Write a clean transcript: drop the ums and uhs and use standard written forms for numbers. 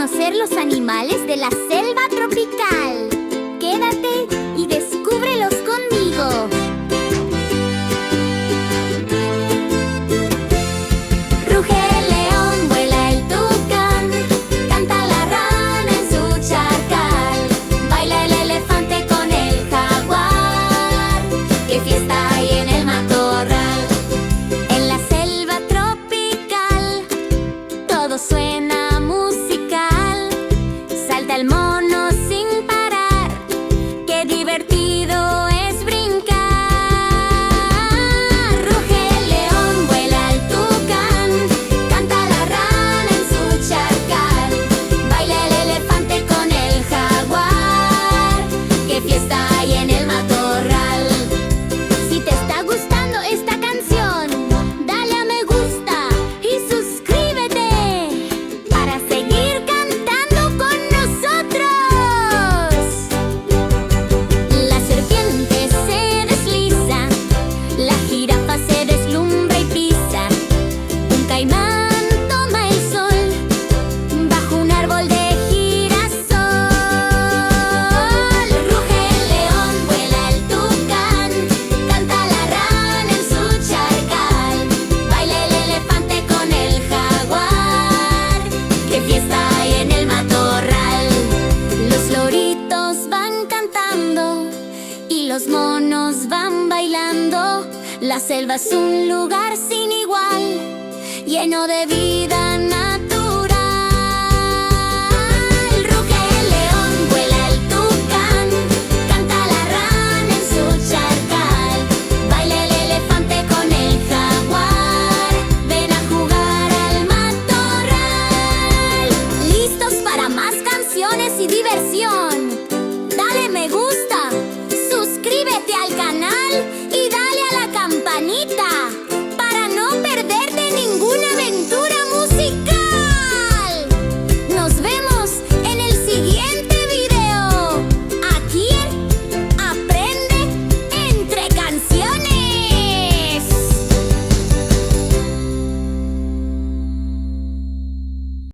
conocer los animales de la selva tropical. Quédate y descúbrelos conmigo. Ruge el león, vuela el tucán, canta la rana en su charcal, baila el elefante con el jaguar. ¡Qué fiesta hay en el matorral! En la selva tropical todo suena musical. Salta el mono sin parar, qué divertido es brincar. Ruge el león, vuela el tucán, canta la rana en su charcal, baila el elefante con el jaguar. ¡Qué fiesta hay en el matorral! Si te está gustando esta canción, dale a me gusta y suscríbete para seguir cantando con nosotros. La serpiente se desliza, la jirafa se deslumbra y pisa, un caimán toma el sol bajo un árbol de girasol. Ruge el león, vuela el tucán, canta la rana en su charcal, baila el elefante con el jaguar. ¡Qué fiesta hay en el matorral! Los loritos van cantando y los monos van bailando. La selva es un lugar sin igual, lleno de vida